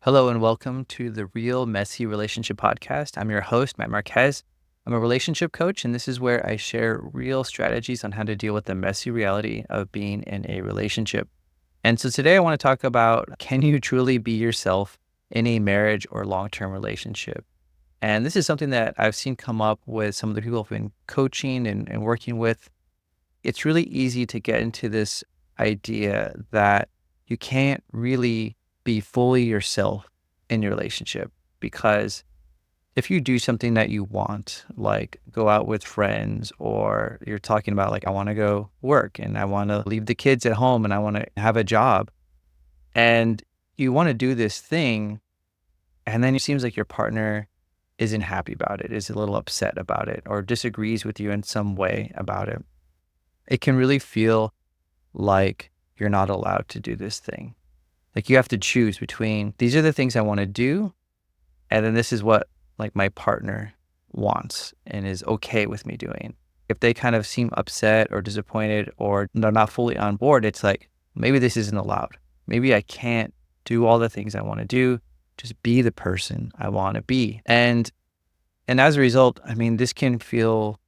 Hello and welcome to the Real Messy Relationship Podcast. I'm your host, Matt Marquez. I'm a relationship coach, and this is where I share real strategies on how to deal with the messy reality of being in a relationship. And so today I want to talk about, can you truly be yourself in a marriage or long-term relationship? And this is something that I've seen come up with some of the people I've been coaching and working with. It's really easy to get into this idea that you can't really be fully yourself in your relationship, because if you do something that you want, like go out with friends, or you're talking about like, I want to go work and I want to leave the kids at home and I want to have a job, and you want to do this thing, and then it seems like your partner isn't happy about it, is a little upset about it, or disagrees with you in some way about it. It can really feel like you're not allowed to do this thing. Like you have to choose between, these are the things I want to do, and then this is what like my partner wants and is okay with me doing. If they kind of seem upset or disappointed or they're not fully on board, it's like, maybe this isn't allowed. Maybe I can't do all the things I want to do, just be the person I want to be. And as a result, I mean, this can feel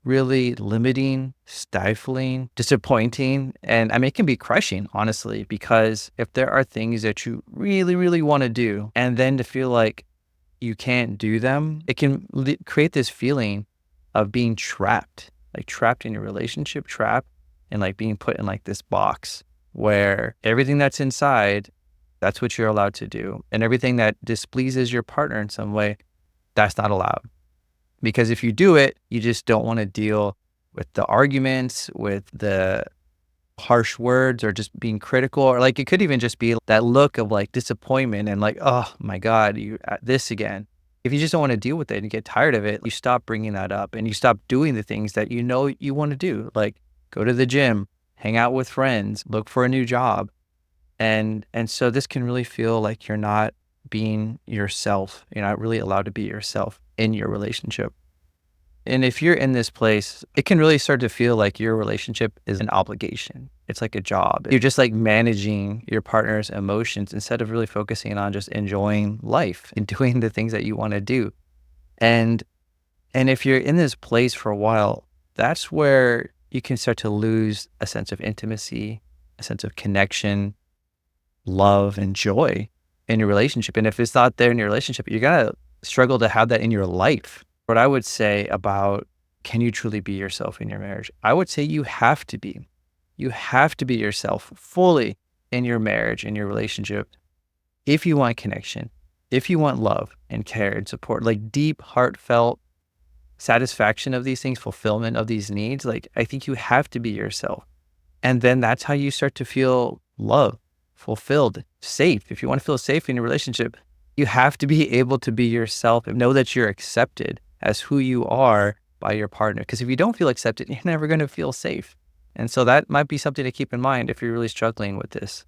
really limiting, stifling, disappointing. And I mean, it can be crushing, honestly, because if there are things that you really, really want to do, and then to feel like you can't do them, it can create this feeling of being trapped, like trapped in your relationship, trapped and like being put in like this box where everything that's inside, that's what you're allowed to do. And everything that displeases your partner in some way, that's not allowed. Because if you do it, you just don't want to deal with the arguments, with the harsh words, or just being critical, or like it could even just be that look of like disappointment and like, oh my God, you at this again. If you just don't want to deal with it and you get tired of it, you stop bringing that up and you stop doing the things that you know you want to do, like go to the gym, hang out with friends, look for a new job. And so this can really feel like you're not being yourself. You're not really allowed to be yourself in your relationship. And if you're in this place, it can really start to feel like your relationship is an obligation. It's like a job. You're just like managing your partner's emotions instead of really focusing on just enjoying life and doing the things that you want to do. And and if you're in this place for a while, that's where you can start to lose a sense of intimacy, a sense of connection, love, and joy in your relationship. And if it's not there in your relationship, you're going to struggle to have that in your life. What I would say about, can you truly be yourself in your marriage? I would say you have to be. You have to be yourself fully in your marriage, in your relationship, if you want connection, if you want love and care and support, like deep, heartfelt satisfaction of these things, fulfillment of these needs. Like, I think you have to be yourself. And then that's how you start to feel loved, fulfilled, safe. If you want to feel safe in your relationship, you have to be able to be yourself and know that you're accepted as who you are by your partner. Because if you don't feel accepted, you're never going to feel safe. And so that might be something to keep in mind if you're really struggling with this.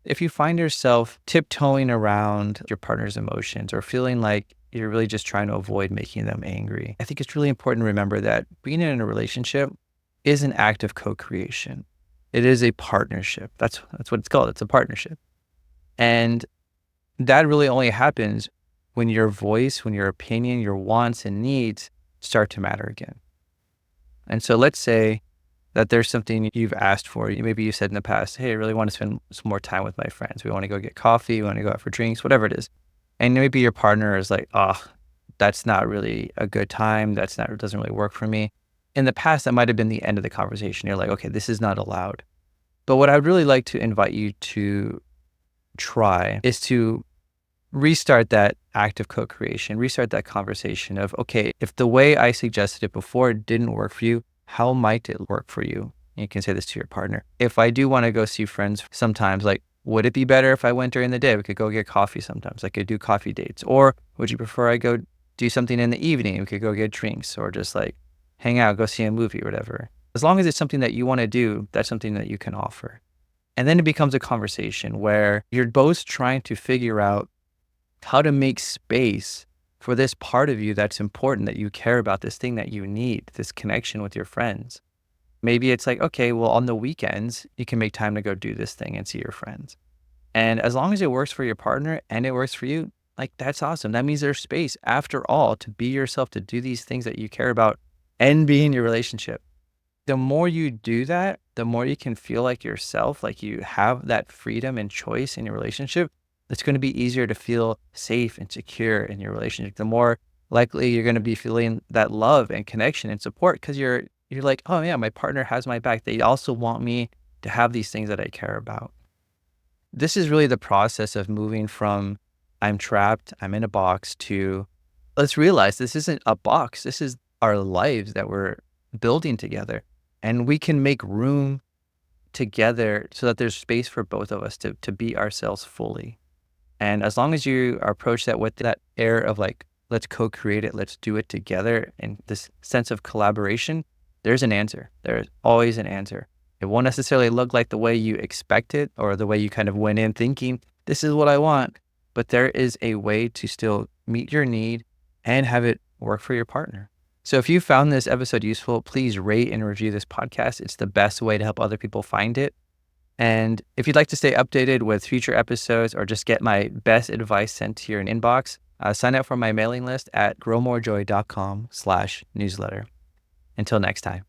If you find yourself tiptoeing around your partner's emotions or feeling like you're really just trying to avoid making them angry, I think it's really important to remember that being in a relationship is an act of co-creation. It is a partnership. That's what it's called. It's a partnership. And that really only happens when your voice, when your opinion, your wants and needs start to matter again. And so let's say that there's something you've asked for. Maybe you said in the past, hey, I really want to spend some more time with my friends. We want to go get coffee. We want to go out for drinks, whatever it is. And maybe your partner is like, oh, that's not really a good time. It doesn't really work for me. In the past, that might have been the end of the conversation. You're like, okay, this is not allowed. But what I would really like to invite you to try is to restart that act of co-creation, restart that conversation of, okay, if the way I suggested it before didn't work for you, how might it work for you? You can say this to your partner. If I do want to go see friends sometimes, like, would it be better if I went during the day? We could go get coffee sometimes. I could do coffee dates. Or would you prefer I go do something in the evening? We could go get drinks or just like hang out, go see a movie or whatever. As long as it's something that you want to do, that's something that you can offer. And then it becomes a conversation where you're both trying to figure out how to make space for this part of you that's important, that you care about, this thing that you need, this connection with your friends. Maybe it's like, okay, well, on the weekends, you can make time to go do this thing and see your friends. And as long as it works for your partner and it works for you, like that's awesome. That means there's space after all to be yourself, to do these things that you care about and be in your relationship. The more you do that, the more you can feel like yourself, like you have that freedom and choice in your relationship. It's going to be easier to feel safe and secure in your relationship. The more likely you're going to be feeling that love and connection and support because you're like, oh yeah, my partner has my back. They also want me to have these things that I care about. This is really the process of moving from I'm trapped, I'm in a box to let's realize this isn't a box. This is our lives that we're building together. And we can make room together so that there's space for both of us to be ourselves fully. And as long as you approach that with that air of like, let's co-create it, let's do it together, and this sense of collaboration, there's an answer. There's always an answer. It won't necessarily look like the way you expect it or the way you kind of went in thinking, this is what I want. But there is a way to still meet your need and have it work for your partner. So if you found this episode useful, please rate and review this podcast. It's the best way to help other people find it. And if you'd like to stay updated with future episodes or just get my best advice sent to your inbox, sign up for my mailing list at growmorejoy.com/newsletter. Until next time.